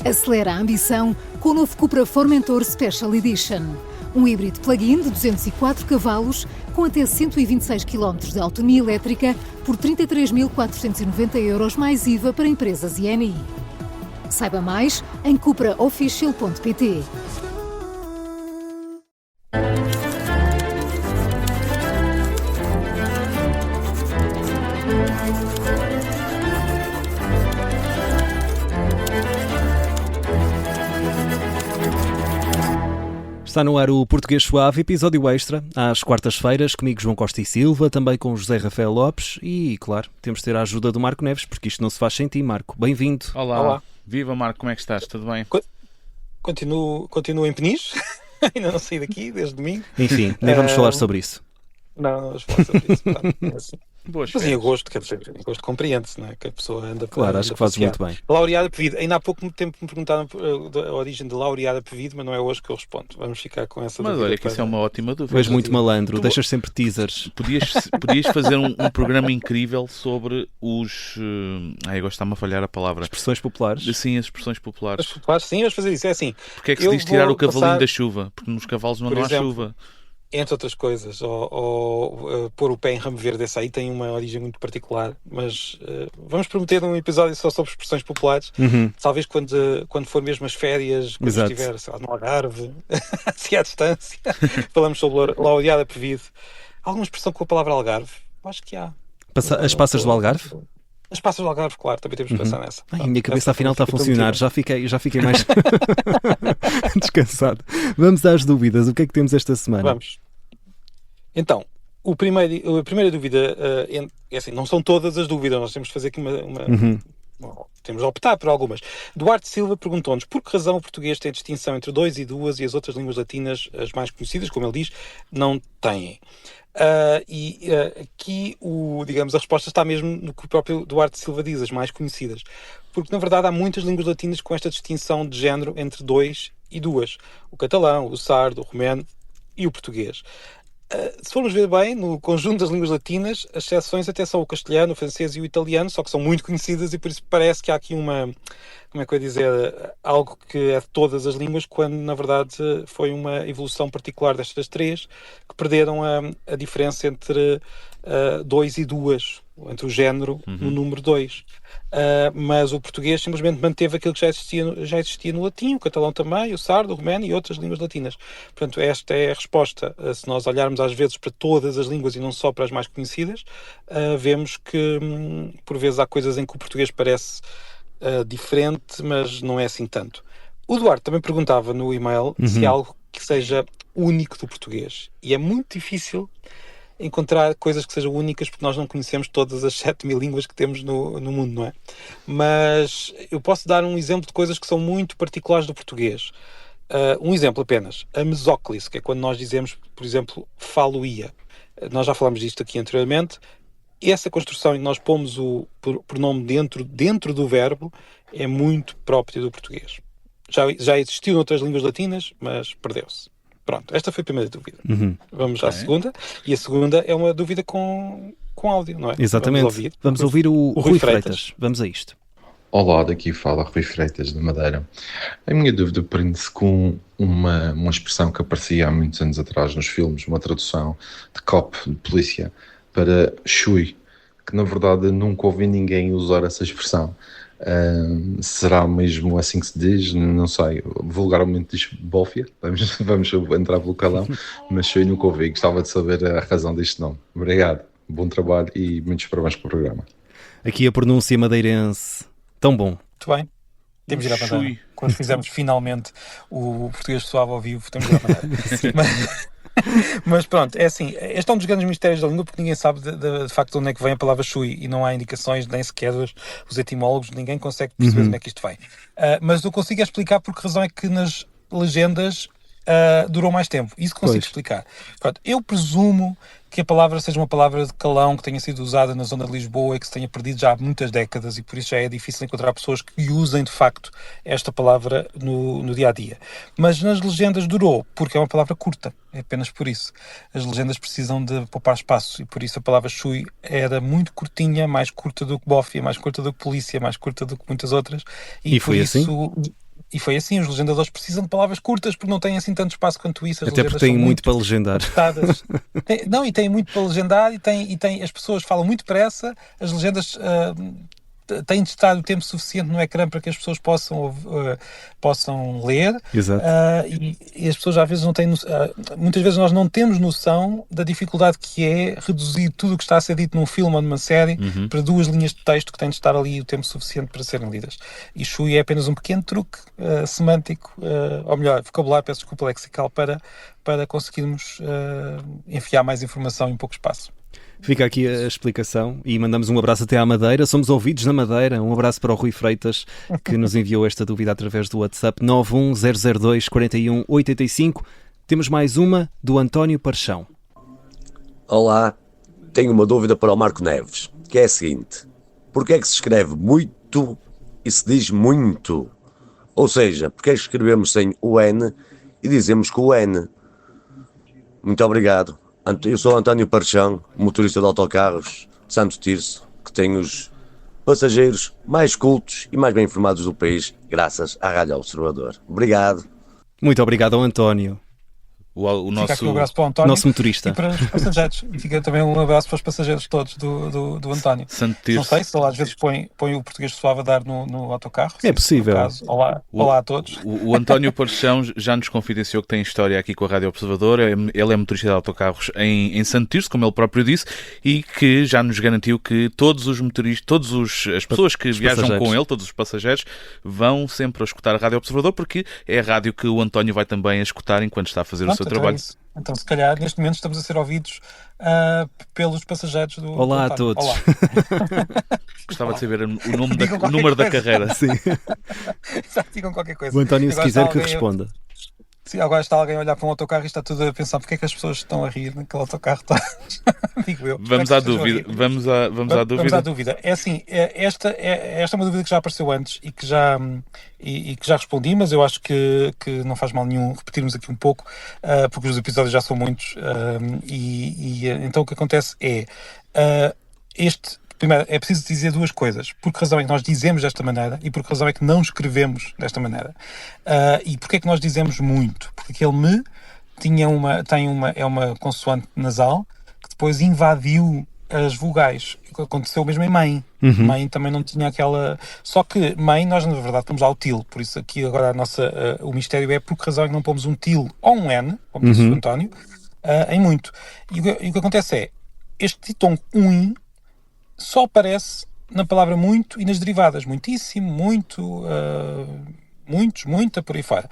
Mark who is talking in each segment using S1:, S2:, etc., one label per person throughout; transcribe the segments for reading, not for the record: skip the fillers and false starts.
S1: Acelera a ambição com o novo Cupra Formentor Special Edition. Um híbrido plug-in de 204 cavalos com até 126 km de autonomia elétrica por 33.490 € mais IVA para empresas e ENI. Saiba mais em cupraofficial.pt.
S2: Está no ar o Português Suave, episódio extra, às quartas-feiras, comigo João Costa e Silva, também com José Rafael Lopes e, claro, temos de ter a ajuda do Marco Neves, porque isto não se faz sem ti, Marco. Bem-vindo.
S3: Olá. Viva, Marco, como é que estás? Tudo bem?
S4: Continuo em Peniche, ainda não saí daqui desde domingo.
S2: Enfim, nem vamos falar sobre isso.
S4: Não vamos falar sobre isso. É assim.
S3: Boas
S4: Mas em
S3: férias.
S4: agosto, quer dizer, em agosto compreende-se, não é? Que a pessoa anda
S2: Claro, acho que fazes muito bem.
S4: Laureada Pevido. Ainda há pouco tempo me perguntaram a origem de Laureada Pevido, mas não é hoje que eu respondo. Vamos ficar com essa
S3: Mas
S4: dúvida.
S3: olha que isso é uma ótima dúvida.
S2: Tu és muito malandro,
S3: Tu-
S2: deixas sempre teasers.
S3: Podias fazer um programa incrível sobre os... agora está-me a falhar a palavra.
S2: Expressões populares.
S3: Sim, as expressões populares.
S4: Claro, sim, vamos fazer isso. É assim,
S3: Porque é que se
S4: eu
S3: diz tirar
S4: vou
S3: o cavalinho
S4: passar-
S3: da chuva? Porque nos cavalos não
S4: Por
S3: há
S4: exemplo,
S3: chuva.
S4: entre outras coisas, ou pôr o pé em ramo verde, esse aí tem uma origem muito particular, mas vamos prometer um episódio só sobre expressões populares, talvez quando for mesmo as férias, quando
S2: Exato.
S4: estiver, sei lá, no Algarve, assim à distância, falamos sobre Laureada Pevido. Alguma expressão com a palavra Algarve? Eu acho que há.
S2: As passas do Algarve?
S4: As passas do Algarve, claro, também temos que pensar nessa.
S2: Ai, a minha cabeça afinal está a funcionar, já fiquei mais descansado. Vamos às dúvidas, o que é que temos esta semana?
S4: Vamos. Então, a primeira dúvida é assim, não são todas as dúvidas, nós temos de fazer aqui Bom, temos de optar por algumas. Duarte Silva perguntou-nos por que razão o português tem distinção entre dois e duas e as outras línguas latinas, as mais conhecidas, como ele diz, não têm. Aqui, digamos, a resposta está mesmo no que o próprio Duarte Silva diz, as mais conhecidas. Porque, na verdade, há muitas línguas latinas com esta distinção de género entre dois e duas. O catalão, o sardo, o romeno e o português. Se formos ver bem, no conjunto das línguas latinas, as exceções até são o castelhano, o francês e o italiano, só que são muito conhecidas e por isso parece que há aqui como é que eu ia dizer, algo que é de todas as línguas, quando na verdade foi uma evolução particular destas três, que perderam a diferença entre dois e duas, entre o género no número 2. Mas o português simplesmente manteve aquilo que já existia no latim, o catalão também, o sardo, o romeno e outras línguas latinas. Portanto, esta é a resposta. Se nós olharmos às vezes para todas as línguas e não só para as mais conhecidas, vemos que por vezes há coisas em que o português parece diferente, mas não é assim tanto. O Duarte também perguntava no e-mail se há algo que seja único do português. E é muito difícil encontrar coisas que sejam únicas, porque nós não conhecemos todas as 7.000 línguas que temos no mundo, não é? Mas eu posso dar um exemplo de coisas que são muito particulares do português. Um exemplo apenas, a mesóclise, que é quando nós dizemos, por exemplo, falo-ia. Nós já falámos disto aqui anteriormente. Essa construção em que nós pomos o pronome dentro do verbo é muito própria do português. Já existiu noutras línguas latinas, mas perdeu-se. Pronto, esta foi a primeira dúvida. Vamos à segunda. E a segunda é uma dúvida com áudio, não é?
S2: Exatamente. Vamos ouvir o Rui Freitas. Vamos a isto.
S5: Olá, daqui fala Rui Freitas da Madeira. A minha dúvida prende-se com uma expressão que aparecia há muitos anos atrás nos filmes, uma tradução de cop, de polícia, para chui, que na verdade nunca ouvi ninguém usar essa expressão. Será mesmo assim que se diz? Não sei, vulgarmente diz bófia, vamos entrar pelo calão, mas chui nunca ouvi, gostava de saber a razão deste nome. Obrigado, bom trabalho e muitos parabéns pelo programa.
S2: Aqui a pronúncia madeirense, tão bom.
S4: Muito bem. Temos de ir à Madeira. Quando fizermos finalmente o português suave ao vivo, temos de ir à Madeira. Mas pronto, é assim, este é um dos grandes mistérios da língua, porque ninguém sabe de facto de onde é que vem a palavra chui e não há indicações, nem sequer os etimólogos, ninguém consegue perceber de onde é que isto vem. Mas eu consigo explicar por que razão é que nas legendas durou mais tempo. Isso consigo explicar. Pronto, eu presumo que a palavra seja uma palavra de calão que tenha sido usada na zona de Lisboa e que se tenha perdido já há muitas décadas, e por isso já é difícil encontrar pessoas que usem de facto esta palavra no dia-a-dia. Mas nas legendas durou, porque é uma palavra curta, é apenas por isso. As legendas precisam de poupar espaço e por isso a palavra chui era muito curtinha, mais curta do que bófia, mais curta do que polícia, mais curta do que muitas outras.
S2: E foi
S4: isso,
S2: assim?
S4: E foi assim, os legendadores precisam de palavras curtas porque não têm assim tanto espaço quanto isso. As
S2: Até porque
S4: legendas
S2: têm
S4: são
S2: muito para legendar.
S4: apertadas. E têm muito para legendar as pessoas falam muito depressa, as legendas têm de estar o tempo suficiente no ecrã para que as pessoas possam ler.
S2: Exato.
S4: E as pessoas às vezes não têm muitas vezes nós não temos noção da dificuldade que é reduzir tudo o que está a ser dito num filme ou numa série para 2 linhas de texto que têm de estar ali o tempo suficiente para serem lidas. E Shui é apenas um pequeno truque semântico, ou melhor, vocabulário, peço desculpa, lexical, para conseguirmos enfiar mais informação em pouco espaço.
S2: Fica aqui a explicação e mandamos um abraço até à Madeira. Somos ouvidos na Madeira. Um abraço para o Rui Freitas, que nos enviou esta dúvida através do WhatsApp 910024185. Temos mais uma do António Parchão.
S6: Olá, tenho uma dúvida para o Marco Neves, que é a seguinte: porquê é que se escreve muito e se diz muito? Ou seja, porquê é que escrevemos sem o N e dizemos com o N? Muito obrigado. Eu sou António Parchão, motorista de autocarros de Santo Tirso, que tem os passageiros mais cultos e mais bem informados do país, graças à Rádio Observador. Obrigado.
S2: Muito obrigado ao António.
S4: Fica aqui um abraço para o António,
S2: nosso motorista.
S4: E para os passageiros. E fica também um abraço para os passageiros todos do António. Não sei se ele às vezes põe o português suave a dar no autocarro.
S2: É possível.
S4: Olá a todos.
S3: O António Parchão já nos confidenciou que tem história aqui com a Rádio Observador. Ele é motorista de autocarros em Santo Tirso, como ele próprio disse, e que já nos garantiu que todos os motoristas, as pessoas que viajam com ele, todos os passageiros, vão sempre a escutar a Rádio Observador, porque é a rádio que o António vai também a escutar enquanto está a fazer o seu trabalho.
S4: Então, se calhar, neste momento estamos a ser ouvidos pelos passageiros do
S2: Olá a todos.
S4: Olá.
S3: Gostava de saber o número da carreira.
S2: Sim.
S4: Já digam qualquer coisa.
S2: O António, se
S4: agora
S2: quiser que responda.
S4: Sim, agora está alguém a olhar para um autocarro e está tudo a pensar porque é que as pessoas estão a rir naquele autocarro. Digo eu.
S3: Vamos à dúvida. Vamos à
S4: dúvida. É assim, esta é uma dúvida que já apareceu antes e que já respondi, mas eu acho que não faz mal nenhum repetirmos aqui um pouco, porque os episódios já são muitos. Então o que acontece é primeiro, é preciso dizer 2 coisas. Por que razão é que nós dizemos desta maneira e por que razão é que não escrevemos desta maneira. E porquê é que nós dizemos muito? Porque aquele me é uma consoante nasal que depois invadiu as vogais. Aconteceu mesmo em mãe. Mãe também não tinha aquela... Só que mãe, nós na verdade pomos ao til. Por isso aqui agora o mistério é por que razão é que não pomos um til ou um n, como disse o António, em muito. E o que acontece é, este ditongo só aparece na palavra muito e nas derivadas. Muitíssimo, muito, muitos, muita, por aí fora.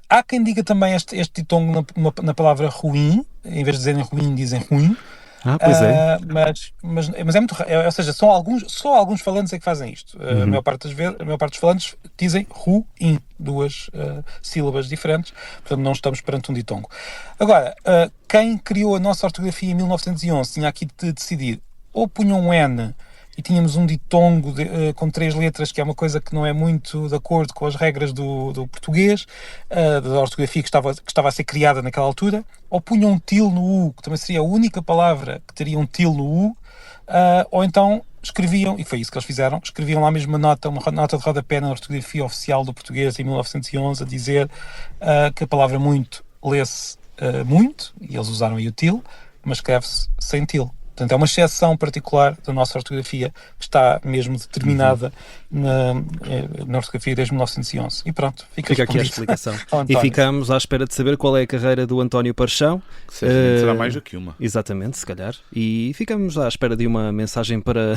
S4: Há quem diga também este ditongo na palavra ruim. Em vez de dizerem ruim, dizem ruim.
S2: Pois é.
S4: Mas é muito raro. Ou seja, só alguns falantes é que fazem isto. A maior parte dos falantes dizem ruim, 2 sílabas diferentes. Portanto, não estamos perante um ditongo. Agora, quem criou a nossa ortografia em 1911 tinha aqui de decidir: ou punham um N e tínhamos um ditongo com 3 letras, que é uma coisa que não é muito de acordo com as regras do português, da ortografia que estava a ser criada naquela altura, ou punham um til no U, que também seria a única palavra que teria um til no U, ou então escreviam, e foi isso que eles fizeram, escreviam lá mesmo uma nota de rodapé na ortografia oficial do português em 1911 a dizer que a palavra muito lê-se muito, e eles usaram aí o til, mas escreve-se sem til. Portanto, é uma exceção particular da nossa ortografia que está mesmo determinada na ortografia desde 1911. E pronto, fica
S2: aqui a explicação. E ficamos à espera de saber qual é a carreira do António Parchão.
S3: Será mais do que uma.
S2: Exatamente, se calhar. E ficamos à espera de uma mensagem para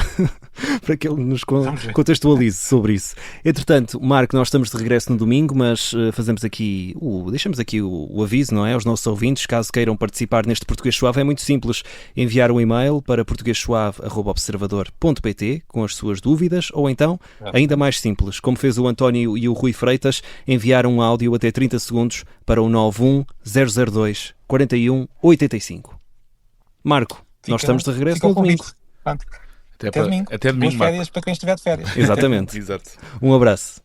S2: que ele nos contextualize sobre isso. Entretanto, Marco, nós estamos de regresso no domingo, mas deixamos aqui o aviso, não é? Aos nossos ouvintes, caso queiram participar neste Português Suave, é muito simples. Enviar um e-mail para portuguesuave@observador.pt com as suas dúvidas, ou então, ainda mais simples, como fez o António e o Rui Freitas, enviar um áudio até 30 segundos para o 910024185. Marco, nós estamos de regresso no domingo.
S3: Até domingo.
S4: Boas férias para quem estiver de férias.
S2: Exatamente.
S3: Exato.
S2: Um abraço.